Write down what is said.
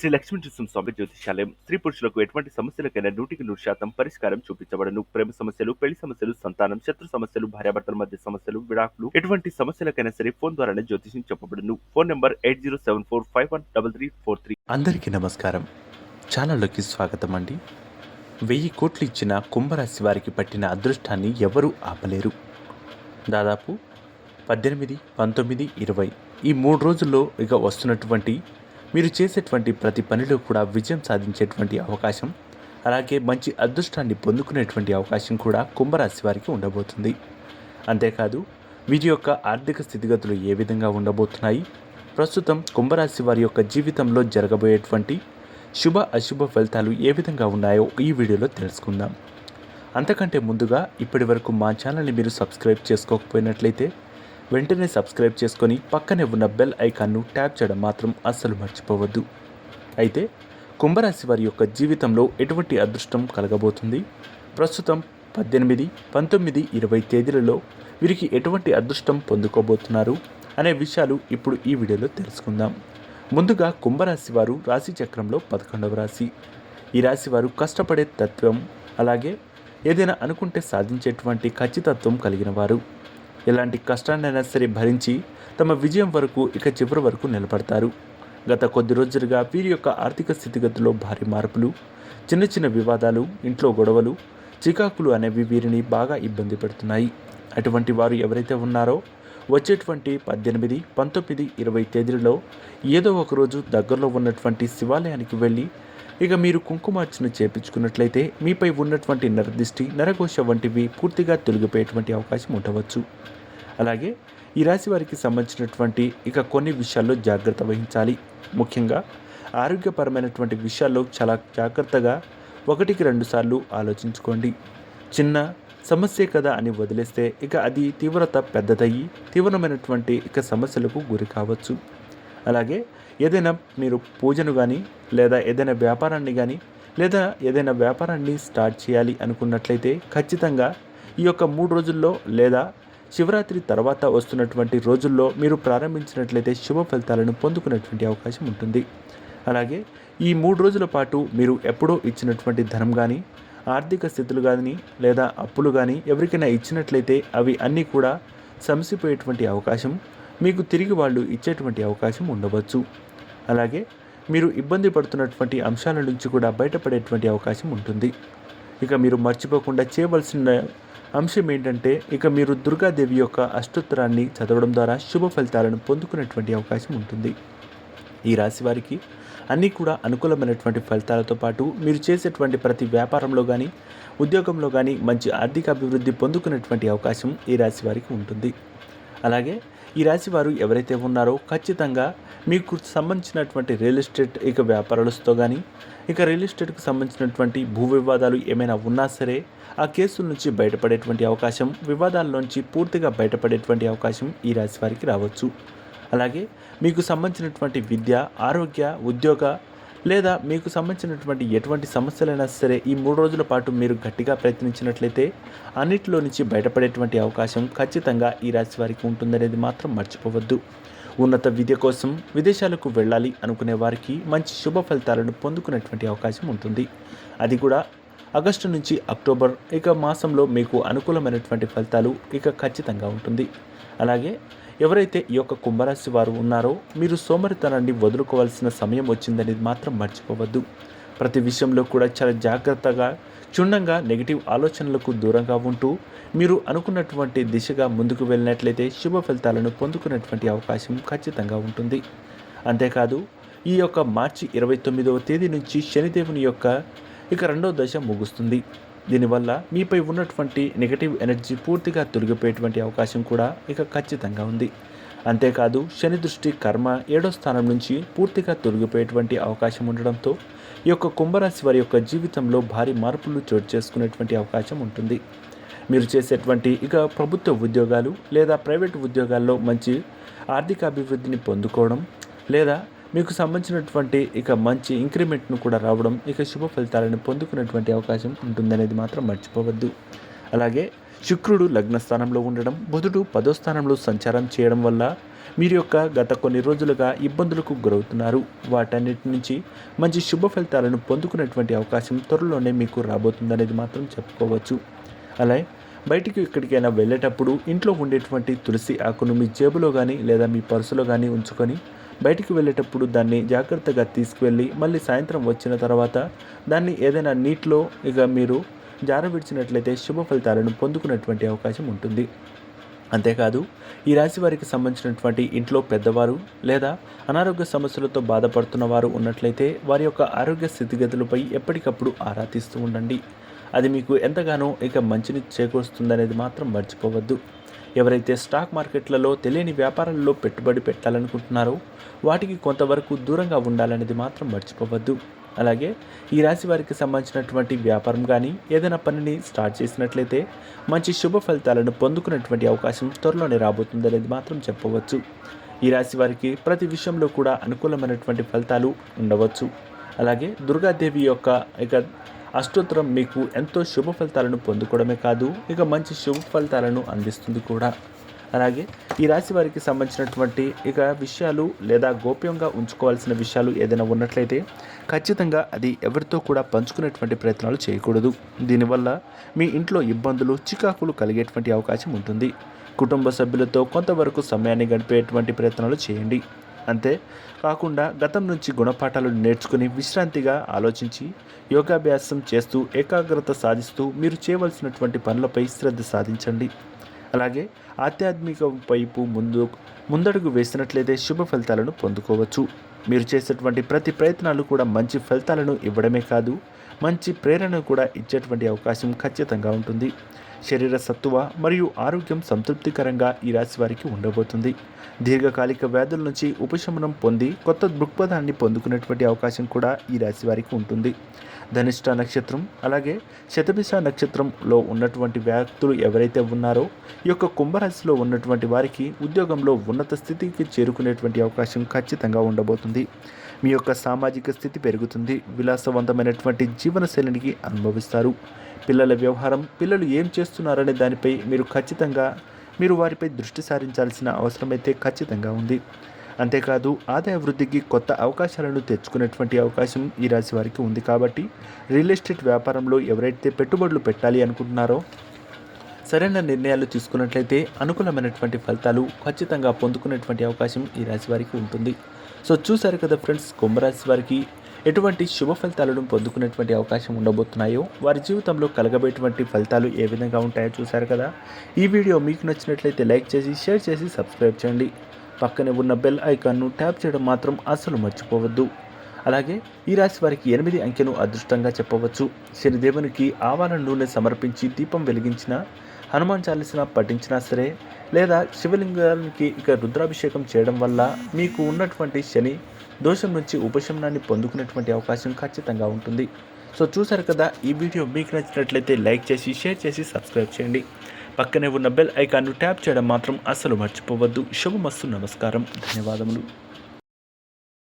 శ్రీ లక్ష్మీ నరసింహస్వామి జ్యోతిషాలయం స్త్రీ పురుషులకు ఎటువంటి సమస్యలకైనా 100% పరిష్కారం చూపించబడను. ప్రేమ సమస్యలు, పెళ్లి సమస్యలు, సంతానం, శత్రు సమస్యలు, భార్యాభర్తల మధ్య సమస్యలు, విడాకులు, ఎటువంటి సమస్యలకైనా సరే ఫోన్ ద్వారానే జ్యోతిషం చెప్పబడును. Phone number 8074513343. అందరికీ నమస్కారం. ఛానల్లోకి స్వాగతం అండి. 1000 కోట్లు ఇచ్చిన కుంభరాశి వారికి పట్టిన అదృష్టాన్ని ఎవరూ ఆపలేరు. దాదాపు 18, 19, 20 ఈ 3 రోజుల్లో ఇక వస్తున్నటువంటి మీరు చేసేటువంటి ప్రతి పనిలో కూడా విజయం సాధించేటువంటి అవకాశం, అలాగే మంచి అదృష్టాన్ని పొందుకునేటువంటి అవకాశం కూడా కుంభరాశి వారికి ఉండబోతుంది. అంతేకాదు వీరి యొక్క ఆర్థిక స్థితిగతులు ఏ విధంగా ఉండబోతున్నాయి, ప్రస్తుతం కుంభరాశి వారి యొక్క జీవితంలో జరగబోయేటువంటి శుభ అశుభ ఫలితాలు ఏ విధంగా ఉన్నాయో ఈ వీడియోలో తెలుసుకుందాం. అంతకంటే ముందుగా ఇప్పటి వరకు మా ఛానల్ని మీరు సబ్స్క్రైబ్ చేసుకోకపోయినట్లయితే వెంటనే సబ్స్క్రైబ్ చేసుకొని పక్కనే ఉన్న బెల్ ఐకాన్ను ట్యాప్ చేయడం మాత్రం అస్సలు మర్చిపోవద్దు. అయితే కుంభరాశి వారి యొక్క జీవితంలో ఎటువంటి అదృష్టం కలగబోతుంది, ప్రస్తుతం 18, 19, 20 తేదీలలో వీరికి ఎటువంటి అదృష్టం పొందుకోబోతున్నారు అనే విషయాలు ఇప్పుడు ఈ వీడియోలో తెలుసుకుందాం. ముందుగా కుంభరాశి వారు రాశి చక్రంలో 11వ రాశి. ఈ రాశి వారు కష్టపడే తత్వం, అలాగే ఏదైనా అనుకుంటే సాధించేటువంటి ఖచ్చితత్వం కలిగిన వారు. ఎలాంటి కష్టాన్నైనా సరే భరించి తమ విజయం వరకు ఇక చివరి వరకు నిలబడతారు. గత కొద్ది రోజులుగా వీరి యొక్క ఆర్థిక స్థితిగతిలో భారీ మార్పులు, చిన్న చిన్న వివాదాలు, ఇంట్లో గొడవలు, చికాకులు అనేవి వీరిని బాగా ఇబ్బంది పెడుతున్నాయి. అటువంటి వారు ఎవరైతే ఉన్నారో వచ్చేటువంటి 18, 19, 20 తేదీలలో ఏదో ఒకరోజు దగ్గరలో ఉన్నటువంటి శివాలయానికి వెళ్ళి ఇక మీరు కుంకుమార్చన చేపించుకున్నట్లయితే మీపై ఉన్నటువంటి నరదిష్టి, నరఘోష వంటివి పూర్తిగా తొలగిపోయేటువంటి అవకాశం ఉండవచ్చు. అలాగే ఈ రాశి వారికి సంబంధించినటువంటి ఇక కొన్ని విషయాల్లో జాగ్రత్త వహించాలి. ముఖ్యంగా ఆరోగ్యపరమైనటువంటి విషయాల్లో చాలా జాగ్రత్తగా 1-2 సార్లు ఆలోచించుకోండి. చిన్న సమస్య కదా అని వదిలేస్తే ఇక అది తీవ్రత పెద్దదయ్యి తీవ్రమైనటువంటి ఇక సమస్యలకు గురి కావచ్చు. అలాగే ఏదైనా మీరు పూజను కానీ లేదా ఏదైనా వ్యాపారాన్ని స్టార్ట్ చేయాలి అనుకున్నట్లయితే ఖచ్చితంగా ఈ యొక్క 3 రోజుల్లో లేదా శివరాత్రి తర్వాత వస్తున్నటువంటి రోజుల్లో మీరు ప్రారంభించినట్లయితే శుభ ఫలితాలను పొందుకునేటువంటి అవకాశం ఉంటుంది. అలాగే ఈ 3 రోజుల పాటు మీరు ఎప్పుడో ఇచ్చినటువంటి ధనం కానీ, ఆర్థిక స్థితులు కానీ లేదా అప్పులు కానీ ఎవరికైనా ఇచ్చినట్లయితే అవి అన్నీ కూడా సమసిపోయేటువంటి అవకాశం, మీకు తిరిగి వాళ్ళు ఇచ్చేటువంటి అవకాశం ఉండవచ్చు. అలాగే మీరు ఇబ్బంది పడుతున్నటువంటి అంశాల నుంచి కూడా బయటపడేటువంటి అవకాశం ఉంటుంది. ఇక మీరు మర్చిపోకుండా చేయవలసిన అంశం ఏంటంటే ఇక మీరు దుర్గాదేవి యొక్క అష్టోత్తరాన్ని చదవడం ద్వారా శుభ ఫలితాలను పొందుకునేటువంటి అవకాశం ఉంటుంది. ఈ రాశి వారికి అన్నీ కూడా అనుకూలమైనటువంటి ఫలితాలతో పాటు మీరు చేసేటువంటి ప్రతి వ్యాపారంలో కానీ, ఉద్యోగంలో కానీ మంచి ఆర్థిక అభివృద్ధి పొందుకునేటువంటి అవకాశం ఈ రాశి వారికి ఉంటుంది. అలాగే ఈ రాశి వారు ఎవరైతే ఉన్నారో ఖచ్చితంగా మీకు సంబంధించినటువంటి రియల్ ఎస్టేట్ ఇక వ్యాపారాలతో కానీ, ఇక రియల్ ఎస్టేట్కి సంబంధించినటువంటి భూ వివాదాలు ఏమైనా ఉన్నా సరే ఆ కేసుల నుంచి బయటపడేటువంటి అవకాశం, వివాదాల నుంచి పూర్తిగా బయటపడేటువంటి అవకాశం ఈ రాశి వారికి రావచ్చు. అలాగే మీకు సంబంధించినటువంటి విద్య, ఆరోగ్య, ఉద్యోగ లేదా మీకు సంబంధించినటువంటి ఎటువంటి సమస్యలైనా సరే ఈ 3 రోజుల పాటు మీరు గట్టిగా ప్రయత్నించినట్లయితే అన్నిటిలో నుంచి బయటపడేటువంటి అవకాశం ఖచ్చితంగా ఈ రాశి వారికి ఉంటుందనేది మాత్రం మర్చిపోవద్దు. ఉన్నత విద్య కోసం విదేశాలకు వెళ్ళాలి అనుకునే వారికి మంచి శుభ ఫలితాలను పొందుకునేటువంటి అవకాశం ఉంటుంది. అది కూడా ఆగస్టు నుంచి అక్టోబర్ ఇక మాసంలో మీకు అనుకూలమైనటువంటి ఫలితాలు ఇక ఖచ్చితంగా ఉంటుంది. అలాగే ఎవరైతే ఈ యొక్క కుంభరాశి వారు ఉన్నారో మీరు సోమరితనాన్ని వదులుకోవాల్సిన సమయం వచ్చిందనేది మాత్రం మర్చిపోవద్దు. ప్రతి విషయంలో కూడా చాలా జాగ్రత్తగా, క్షుణ్ణంగా నెగిటివ్ ఆలోచనలకు దూరంగా ఉంటూ మీరు అనుకున్నటువంటి దిశగా ముందుకు వెళ్ళినట్లయితే శుభ ఫలితాలను పొందుకునేటువంటి అవకాశం ఖచ్చితంగా ఉంటుంది. అంతేకాదు ఈ యొక్క మార్చి 29వ తేదీ నుంచి శనిదేవుని యొక్క ఇక 2వ దశ ముగుస్తుంది. దీనివల్ల మీపై ఉన్నటువంటి నెగటివ్ ఎనర్జీ పూర్తిగా తొలగిపోయేటువంటి అవకాశం కూడా ఇక ఖచ్చితంగా ఉంది. అంతేకాదు శని దృష్టి కర్మ 7వ స్థానం నుంచి పూర్తిగా తొలగిపోయేటువంటి అవకాశం ఉండడంతో ఈ యొక్క కుంభరాశి వారి యొక్క జీవితంలో భారీ మార్పులు చోటు చేసుకునేటువంటి అవకాశం ఉంటుంది. మీరు చేసేటువంటి ఇక ప్రభుత్వ ఉద్యోగాలు లేదా ప్రైవేటు ఉద్యోగాల్లో మంచి ఆర్థిక అభివృద్ధిని పొందుకోవడం, లేదా మీకు సంబంధించినటువంటి ఇక మంచి ఇంక్రిమెంట్ను కూడా రావడం, ఇక శుభ ఫలితాలను పొందుకునేటువంటి అవకాశం ఉంటుందనేది మాత్రం మర్చిపోవద్దు. అలాగే శుక్రుడు లగ్న స్థానంలో ఉండడం, బుధుడు 10వ స్థానంలో సంచారం చేయడం వల్ల మీరు యొక్క గత కొన్ని రోజులుగా ఇబ్బందులకు గురవుతున్నారు. వాటన్నిటి నుంచి మంచి శుభ ఫలితాలను పొందుకునేటువంటి అవకాశం త్వరలోనే మీకు రాబోతుందనేది మాత్రం చెప్పుకోవచ్చు. అలాగే బయటికి ఎక్కడికైనా వెళ్ళేటప్పుడు ఇంట్లో ఉండేటువంటి తులసి ఆకును మీ జేబులో కానీ లేదా మీ పర్సులో కానీ ఉంచుకొని బయటికి వెళ్ళేటప్పుడు దాన్ని జాగ్రత్తగా తీసుకువెళ్ళి మళ్ళీ సాయంత్రం వచ్చిన తర్వాత దాన్ని ఏదైనా నీటిలో మీరు జారవిడిచినట్లయితే శుభ ఫలితాలను పొందుకునేటువంటి అవకాశం ఉంటుంది. అంతేకాదు ఈ రాశి వారికి సంబంధించినటువంటి ఇంట్లో పెద్దవారు లేదా అనారోగ్య సమస్యలతో బాధపడుతున్న వారు ఉన్నట్లయితే వారి యొక్క ఆరోగ్య స్థితిగతులపై ఎప్పటికప్పుడు ఆరా తీస్తూ ఉండండి. అది మీకు ఎంతగానో మంచిని చేకూరుస్తుందనేది మాత్రం మర్చిపోవద్దు. ఎవరైతే స్టాక్ మార్కెట్లలో తెలియని వ్యాపారాల్లో పెట్టుబడి పెట్టాలనుకుంటున్నారో వాటికి కొంతవరకు దూరంగా ఉండాలనేది మాత్రం మర్చిపోవద్దు. అలాగే ఈ రాశి వారికి సంబంధించినటువంటి వ్యాపారం కానీ ఏదైనా పనిని స్టార్ట్ చేసినట్లయితే మంచి శుభ ఫలితాలను పొందుకునేటువంటి అవకాశం త్వరలోనే రాబోతుందనేది మాత్రం చెప్పవచ్చు. ఈ రాశి వారికి ప్రతి విషయంలో కూడా అనుకూలమైనటువంటి ఫలితాలు ఉండవచ్చు. అలాగే దుర్గాదేవి యొక్క అష్టోత్తరం మీకు ఎంతో శుభ ఫలితాలను పొందుకోవడమే కాదు మంచి శుభ ఫలితాలను అందిస్తుంది కూడా. అలాగే ఈ రాశి వారికి సంబంధించినటువంటి విషయాలు లేదా గోప్యంగా ఉంచుకోవాల్సిన విషయాలు ఏదైనా ఉన్నట్లయితే ఖచ్చితంగా అది ఎవరితో కూడా పంచుకునేటువంటి ప్రయత్నాలు చేయకూడదు. దీనివల్ల మీ ఇంట్లో ఇబ్బందులు చికాకులు కలిగేటువంటి అవకాశం ఉంటుంది. కుటుంబ సభ్యులతో కొంతవరకు సమయాన్ని గడిపేటువంటి ప్రయత్నాలు చేయండి. అంతే కాకుండా గతం నుంచి గుణపాఠాలు నేర్చుకుని విశ్రాంతిగా ఆలోచించి యోగాభ్యాసం చేస్తూ ఏకాగ్రత సాధిస్తూ మీరు చేయవలసినటువంటి పనులపై శ్రద్ధ సాధించండి. అలాగే ఆధ్యాత్మిక వైపు ముందడుగు వేసినట్లయితే శుభ ఫలితాలను పొందుకోవచ్చు. మీరు చేసేటువంటి ప్రతి ప్రయత్నాలు కూడా మంచి ఫలితాలను ఇవ్వడమే కాదు మంచి ప్రేరణను కూడా ఇచ్చేటువంటి అవకాశం ఖచ్చితంగా ఉంటుంది. శరీర సత్తువ మరియు ఆరోగ్యం సంతృప్తికరంగా ఈ రాశి వారికి ఉండబోతుంది. దీర్ఘకాలిక వ్యాధుల నుంచి ఉపశమనం పొంది కొత్త దృక్పథాన్ని పొందుకునేటువంటి అవకాశం కూడా ఈ రాశి వారికి ఉంటుంది. ధనిష్ట నక్షత్రం అలాగే శతభిష నక్షత్రంలో ఉన్నటువంటి వ్యక్తులు ఎవరైతే ఉన్నారో ఈ యొక్క కుంభరాశిలో ఉన్నటువంటి వారికి ఉద్యోగంలో ఉన్నత స్థితికి చేరుకునేటువంటి అవకాశం ఖచ్చితంగా ఉండబోతుంది. మీ యొక్క సామాజిక స్థితి పెరుగుతుంది. విలాసవంతమైనటువంటి జీవనశైలికి అనుభవిస్తారు. పిల్లల వ్యవహారం, పిల్లలు ఏం చేస్తున్నారనే దానిపై మీరు వారిపై దృష్టి సారించాల్సిన అవసరమైతే ఖచ్చితంగా ఉంది. అంతేకాదు ఆదాయ వృద్ధికి కొత్త అవకాశాలను తెచ్చుకునేటువంటి అవకాశం ఈ రాశి వారికి ఉంది. కాబట్టి రియల్ ఎస్టేట్ వ్యాపారంలో ఎవరైతే పెట్టుబడులు పెట్టాలి అనుకుంటున్నారో సరైన నిర్ణయాలు తీసుకున్నట్లయితే అనుకూలమైనటువంటి ఫలితాలు ఖచ్చితంగా పొందుకునేటువంటి అవకాశం ఈ రాశి వారికి ఉంటుంది. సో చూసారు కదా ఫ్రెండ్స్, కుంభరాశి వారికి ఎటువంటి శుభ ఫలితాలను పొందుకునేటువంటి అవకాశం ఉండబోతున్నాయో, వారి జీవితంలో కలగబోయేటువంటి ఫలితాలు ఏ విధంగా ఉంటాయో చూసారు కదా. ఈ వీడియో మీకు నచ్చినట్లయితే లైక్ చేసి షేర్ చేసి సబ్స్క్రైబ్ చేయండి. పక్కనే ఉన్న బెల్ ఐకాన్ను ట్యాప్ చేయడం మాత్రం అస్సలు మర్చిపోవద్దు. అలాగే ఈ రాశి వారికి 8 అంకెను అదృష్టంగా చెప్పవచ్చు. శనిదేవునికి ఆవాల నూనె సమర్పించి దీపం వెలిగించిన, హనుమాన్ చాలీసా పఠించినా సరే లేదా శివలింగానికి రుద్రాభిషేకం చేయడం వల్ల మీకు ఉన్నటువంటి శని దోషం నుంచి ఉపశమనాన్ని పొందుకునేటువంటి అవకాశం ఖచ్చితంగా ఉంటుంది. సో చూసారు కదా, ఈ వీడియో మీకు నచ్చినట్లయితే లైక్ చేసి షేర్ చేసి సబ్స్క్రైబ్ చేయండి. పక్కనే ఉన్న బెల్ ఐకాన్ను ట్యాప్ చేయడం మాత్రం అస్సలు మర్చిపోవద్దు. శుభమస్తు. నమస్కారం. ధన్యవాదములు.